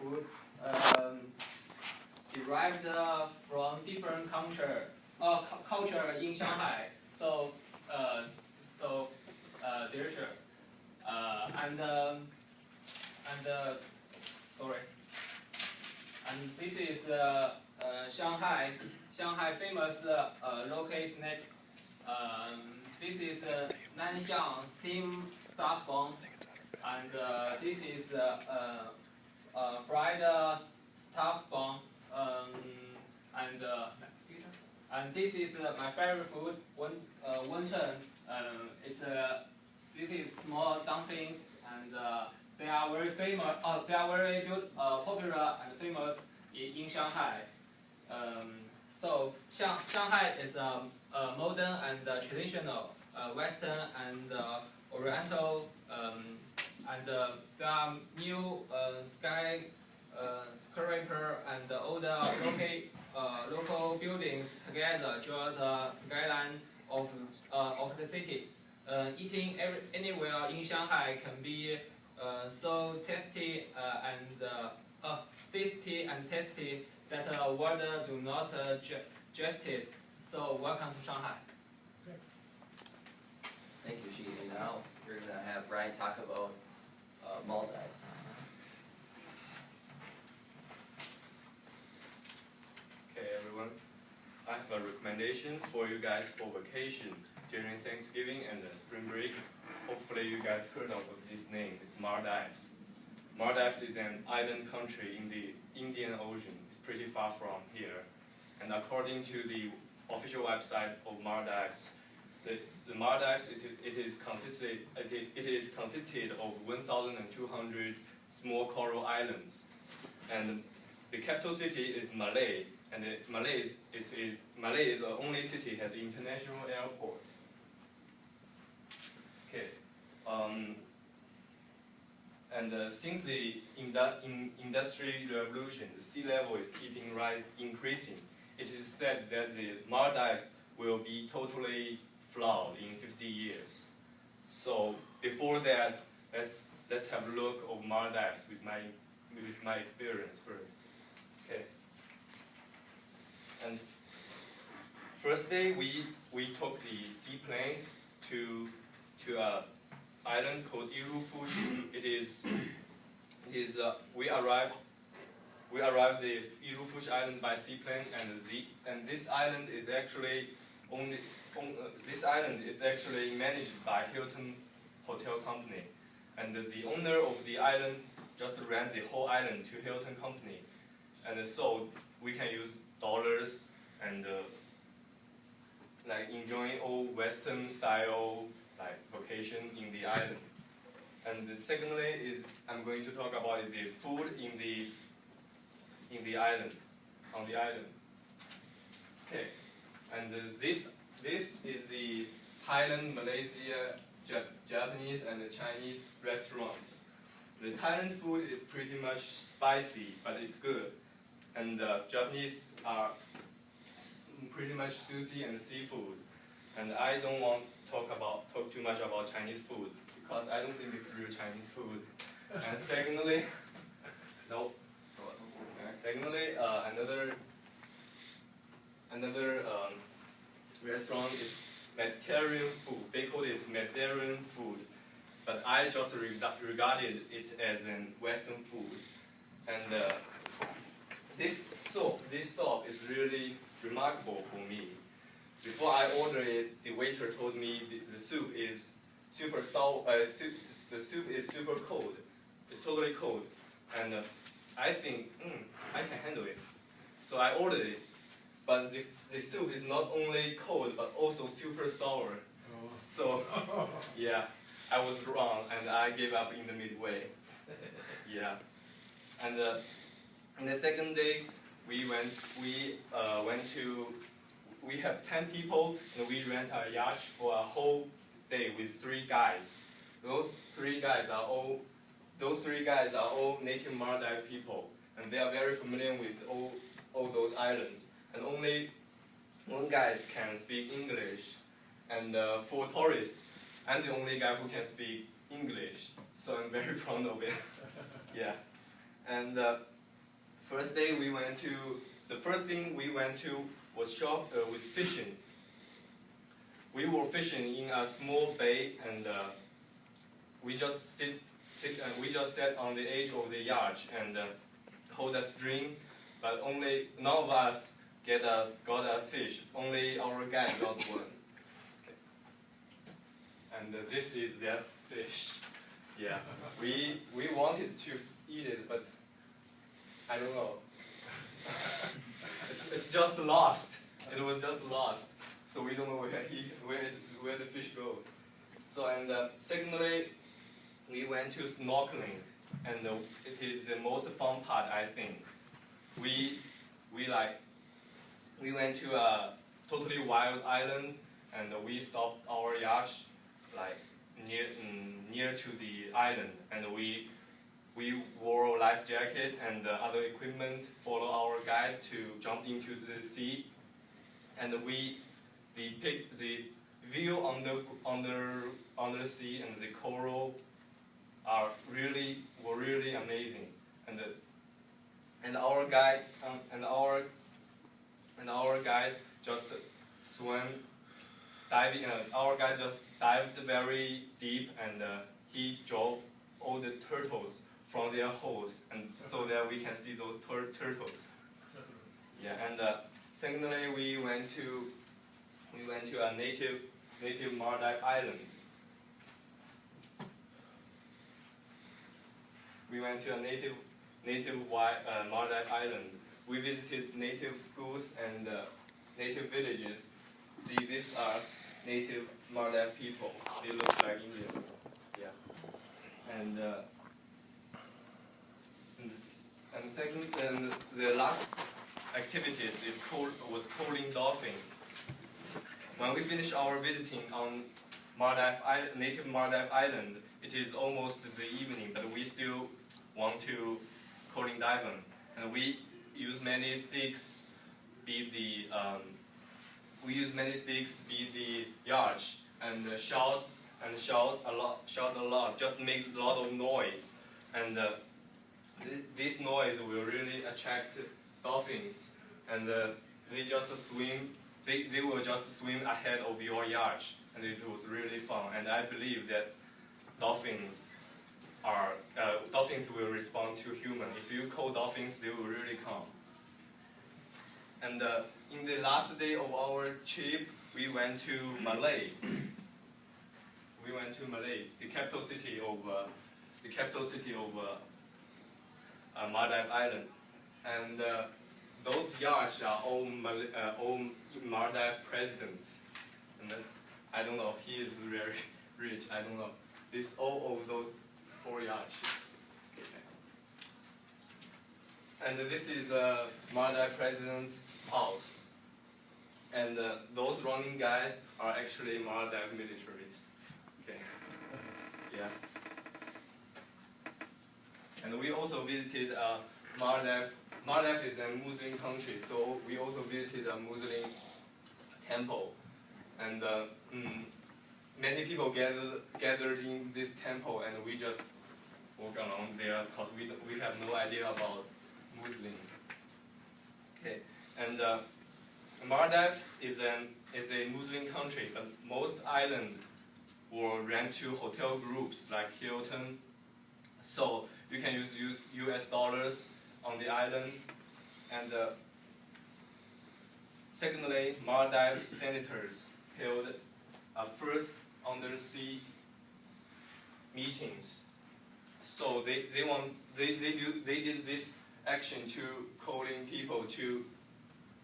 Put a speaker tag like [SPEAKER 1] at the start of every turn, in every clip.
[SPEAKER 1] food derived from different culture in Shanghai. So delicious. Sorry. And this is Shanghai famous local snacks. This is Nanxiang steam stuffed bun, and this is fried stuffed bun. And this is my favorite food, Wencheng. This is small dumplings, and they are very famous. They are very good, popular and famous in Shanghai. So Shanghai is a modern and traditional Western and Oriental, and there are new skyscraper and older local buildings together draw the skyline of the city. Eating anywhere in Shanghai can be so tasty and tasty that words do not justice. So welcome to Shanghai.
[SPEAKER 2] Thank you, Xi. And now we're going to have Ryan talk about Maldives.
[SPEAKER 3] Okay, everyone. I have a recommendation for you guys for vacation during Thanksgiving and the spring break. Hopefully you guys heard of this name. It's Maldives. Maldives is an island country in the Indian Ocean. It's pretty far from here. And according to the official website of Maldives, the Maldives it is consisted of 1,200 small coral islands, and the capital city is Malé, and Malé is the only city has an international airport. Okay, since the industrial revolution, the sea level is increasing. It is said that the Maldives will be totally flood in 50 years. So before that, let's have a look of Maldives with my experience first. Okay. And first day we took the seaplanes to a island called Yirufushi. We arrived the Yirufushi island by seaplane, and this island is actually managed by Hilton Hotel Company, and the owner of the island just ran the whole island to Hilton Company, and so we can use dollars and like enjoying all Western style like vacation in the island. And secondly is I'm going to talk about the food on the island. Okay, and this is the Thailand, Malaysia, Japanese and Chinese restaurant. The Thailand food is pretty much spicy, but it's good. And Japanese are pretty much sushi and seafood. And I don't want to talk too much about Chinese food because I don't think it's real Chinese food. And secondly, another restaurant is Mediterranean food. They call it Mediterranean food, but I just regarded it as an Western food. And this soup is really remarkable for me. Before I ordered it, the waiter told me the soup is super sour. The soup is super cold. It's totally cold, and I think I can handle it. So I ordered it, but the soup is not only cold but also super sour. Oh. So yeah, I was wrong, and I gave up in the midway. Yeah, and the second day we have 10 people, and we rent a yacht for a whole day with 3 guys. Those three guys are all native Maldives people, and they are very familiar with all those islands. And only 1 guy can speak English, and for tourists, I'm the only guy who can speak English, so I'm very proud of it. Yeah, and the first thing we went to was fishing. We were fishing in a small bay, and we just sat on the edge of the yacht and hold a string, but only none of us got a fish. Only our guide got one. Okay. And this is that fish. Yeah, we wanted to eat it, but I don't know. it's just lost. It was just lost. So we don't know where the fish go. So and secondly, we went to snorkeling, and it is the most fun part, I think. We went to a totally wild island, and we stopped our yacht like near to the island, and we wore life jacket and other equipment, follow our guide to jump into the sea, and the view on the sea and the coral were really amazing, and our guide just dived very deep, and he drove all the turtles from their holes, and so that we can see those turtles. Yeah, and secondly, we went to a native Maldive island. We went to a native Maldive island. We visited native schools and native villages. See, these are native Maldive people. They look like Indians. Yeah. And the last activities was calling dolphin. When we finish our visiting on native Maldive island, it is almost the evening, but we still want to calling diving, and we use many sticks beat the yacht, and shout a lot, just makes a lot of noise, and this noise will really attract dolphins, and they will just swim ahead of your yacht, and it was really fun. And I believe that dolphins will respond to humans. If you call dolphins, they will really come. And in the last day of our trip, we went to Malé. The capital city of Maldive Island, and those yachts are all Maldive presidents. And I don't know, he is very rich. I don't know. All of those 4 yachts. Okay, next. And this is Maldive president's house. And those running guys are actually Maldive militaries. Okay. Yeah. And we also visited Maldive. Maldive is a Muslim country, so we also visited a Muslim temple. And many people gathered in this temple, and we just walk along there because we have no idea about Muslims. Okay, and Maldives is a Muslim country, but most islands will rent to hotel groups like Hilton. So you can use US dollars on the island. And secondly, Maldive senators held first undersea meetings. So they did this action to calling people to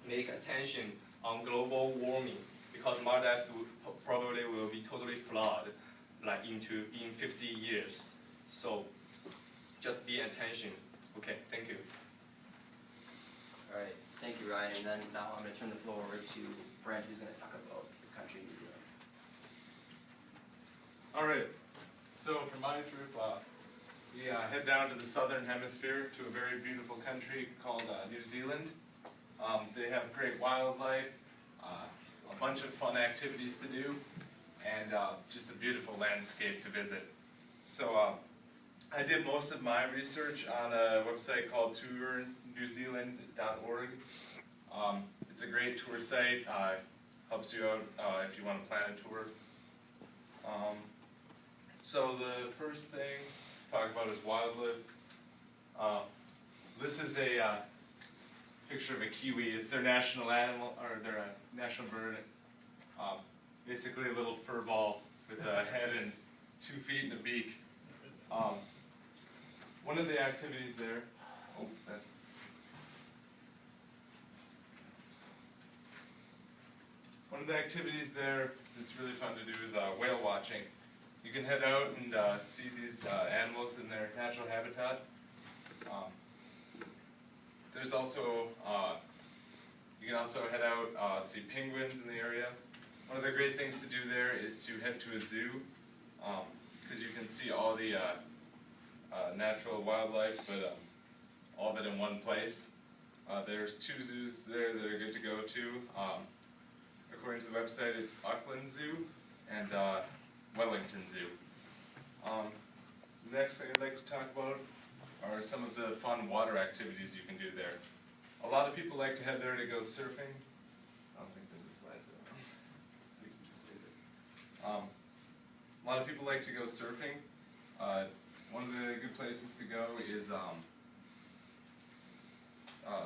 [SPEAKER 3] make attention on global warming, because Maldives probably will be totally flooded like in 50 years. So just be attention. Okay, thank you.
[SPEAKER 2] All right, thank you, Ryan. And then now I'm going to turn the floor over to Brent, who's going to talk about his country, New Zealand.
[SPEAKER 4] All right. So for my trip, we head down to the southern hemisphere to a very beautiful country called New Zealand. They have great wildlife, a bunch of fun activities to do, and just a beautiful landscape to visit. So I did most of my research on a website called tournewzealand.org. It's a great tour site, helps you out if you want to plan a tour. So the first thing to talk about is wildlife. This is a picture of a kiwi. It's their national animal, or their national bird. Basically a little fur ball with a head and 2 feet and a beak. One of the activities there, one of the activities there that's really fun to do is whale watching. You can head out and see these animals in their natural habitat. There's also, you can also head out, see penguins in the area. One of the great things to do there is to head to a zoo, because you can see all the natural wildlife, but all of it in one place. There's 2 zoos there that are good to go to. According to the website, it's Auckland Zoo and Wellington Zoo. Next thing I'd like to talk about are some of the fun water activities you can do there. A lot of people like to head there to go surfing. I don't think there's a slide there, so you can just leave it. A lot of people like to go surfing. One of the good places to go is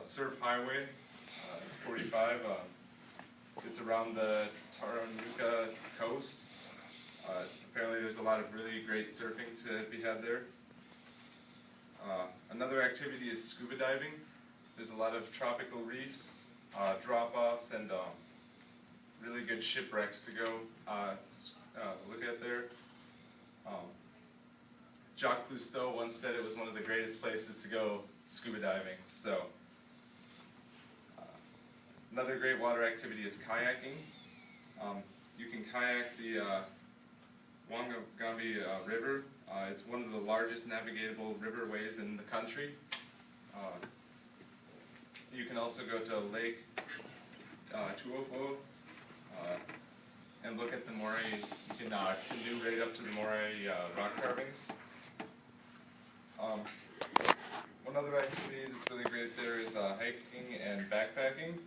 [SPEAKER 4] Surf Highway 45. It's around the Taranaka coast. Apparently there's a lot of really great surfing to be had there. Another activity is scuba diving. There's a lot of tropical reefs, drop-offs, and really good shipwrecks to go look at there. Jacques Cousteau once said it was one of the greatest places to go scuba diving. So, another great water activity is kayaking. You can kayak the Wanganui River. It's one of the largest navigable riverways in the country. You can also go to Lake Tuopo and look at the moray. You can canoe right up to the moray rock carvings. One other activity that's really great there is hiking and backpacking.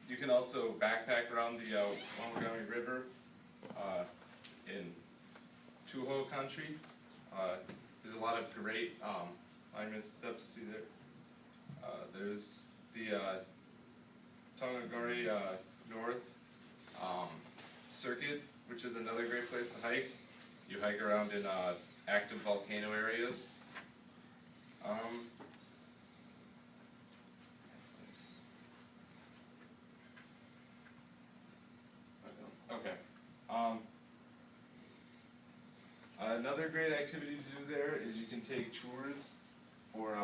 [SPEAKER 4] You can also backpack around the Wanganui River in Tuho country. There's a lot of great stuff to see there. There's the Tongagari North Circuit, which is another great place to hike. You hike around in active volcano areas. Okay. Another great activity to do there is you can take tours for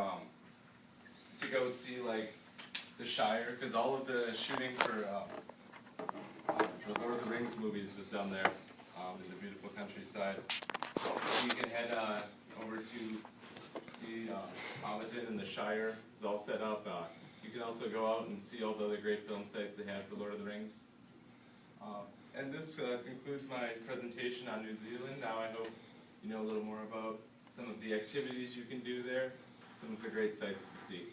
[SPEAKER 4] to go see like the Shire, because all of the shooting for the Lord of the Rings movies was done there in the beautiful countryside. You can head over to see Hobbiton and the Shire is all set up. You can also go out and see all the other great film sites they have for Lord of the Rings. And this concludes my presentation on New Zealand. Now I hope you know a little more about some of the activities you can do there, some of the great sights to see.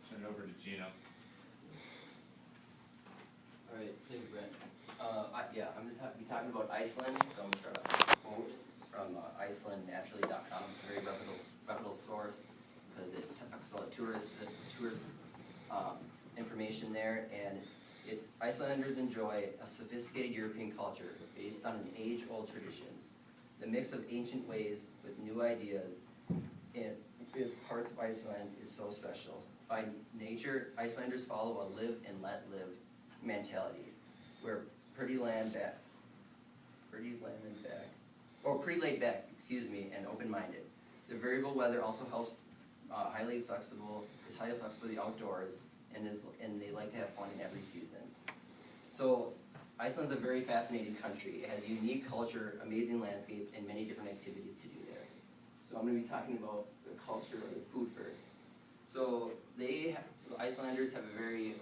[SPEAKER 4] Turn it over to Gino.
[SPEAKER 2] All right, thank you, Brent. I'm going to be talking about Iceland, so I'm going to start off with a quote from IcelandNaturally.com. It's a very reputable source because it talks about tourist information there, and it's Icelanders enjoy a sophisticated European culture based on an age-old traditions. The mix of ancient ways with new ideas with parts of Iceland is so special. By nature, Icelanders follow a live and let live mentality. We're pretty laid back, and open-minded. The variable weather also helps highly flexible with the outdoors, and they like to have fun in every season. So Iceland's a very fascinating country. It has a unique culture, amazing landscape, and many different activities to do there. So I'm going to be talking about the culture or the food first. So the Icelanders have a very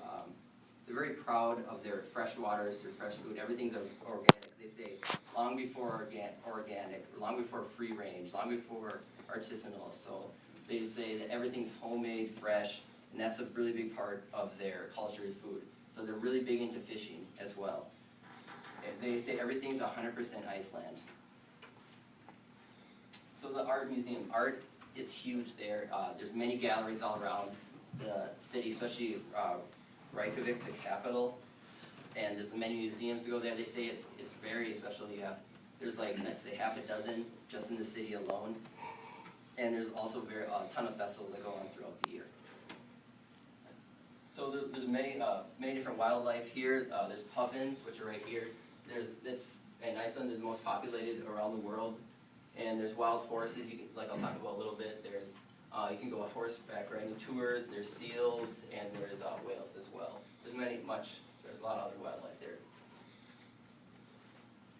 [SPEAKER 2] they're very proud of their fresh waters, their fresh food. Everything's organic. They say long before organic, long before free range, long before artisanal. So they say that everything's homemade, fresh, and that's a really big part of their culture is food. So they're really big into fishing as well. And they say everything's 100% Iceland. So the art museum, art is huge there. There's many galleries all around the city, especially Reykjavik, the capital. And there's many museums to go there. They say it's very special. There's like, let's say, half a dozen just in the city alone. And there's also a ton of festivals that go on throughout the year. So there's many different wildlife here. There's puffins, which are right here. And Iceland is the most populated around the world. And there's wild horses, like I'll talk about a little bit. There's you can go on horseback riding tours. There's seals, and there's whales as well. There's a lot of other wildlife there.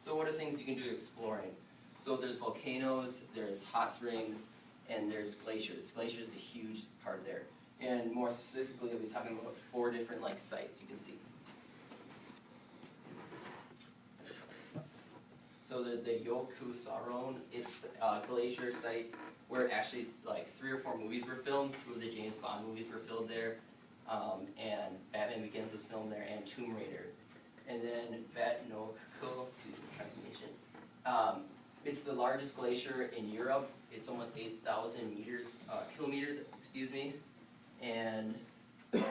[SPEAKER 2] So what are things you can do exploring? So there's volcanoes, there's hot springs, and there's glaciers. Glaciers is a huge part there. And more specifically, I'll be talking about 4 different sites you can see. So the Jökulsárlón, it's a glacier site where actually 3 or 4 movies were filmed. 2 of the James Bond movies were filmed there, and Batman Begins was filmed there, and Tomb Raider. And then Vatnajökull, excuse me, translation. It's the largest glacier in Europe. It's almost 8,000 kilometers, excuse me. And the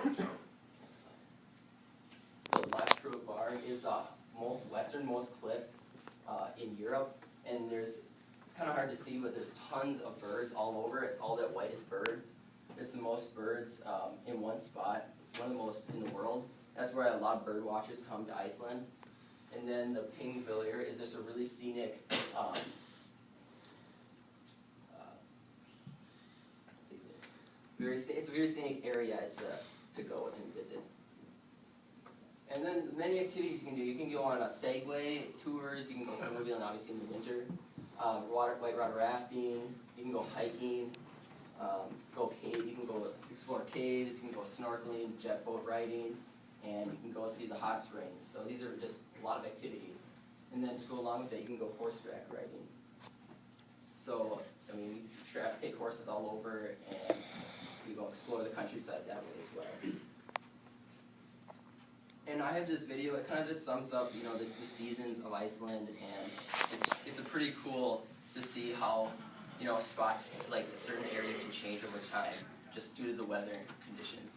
[SPEAKER 2] Lasprövar is the westernmost cliff in Europe, and it's kind of hard to see, but there's tons of birds all over. It's all that white is birds. There's the most birds in one spot, one of the most in the world. That's where a lot of bird watchers come to Iceland. And then the Pingvellir is just a really scenic it's a very scenic area to go and visit. And then many activities you can do. You can go on Segway tours. You can go snowmobiling, obviously in the winter. White water rafting. You can go hiking. You can go explore caves. You can go snorkeling, jet boat riding, and you can go see the hot springs. So these are just a lot of activities. And then to go along with that, you can go horseback riding. So I mean, you take horses all over, and you go explore the countryside that way as well. And I have this video. It kind of just sums up, the seasons of Iceland, and it's a pretty cool to see how, spots like a certain area can change over time just due to the weather conditions.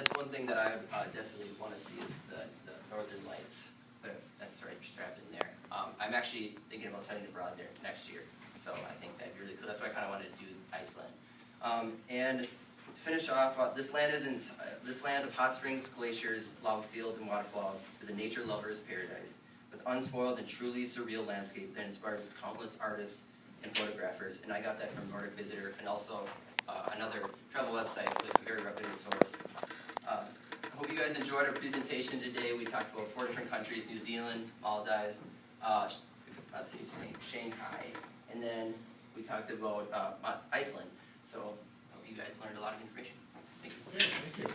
[SPEAKER 2] that's one thing that I would definitely want to see is the Northern Lights. But that's right, strapped in there. I'm actually thinking about studying abroad there next year, so I think that'd be really cool. That's why I kind of wanted to do Iceland. And to finish off, this land of hot springs, glaciers, lava fields, and waterfalls is a nature lover's paradise, with unspoiled and truly surreal landscape that inspires countless artists and photographers. And I got that from Nordic Visitor and also another travel website with a very reputable source. I hope you guys enjoyed our presentation today. We talked about 4 different countries: New Zealand, Maldives, Shanghai, and then we talked about Iceland. So I hope you guys learned a lot of information. Thank you.
[SPEAKER 5] Yeah, thank you.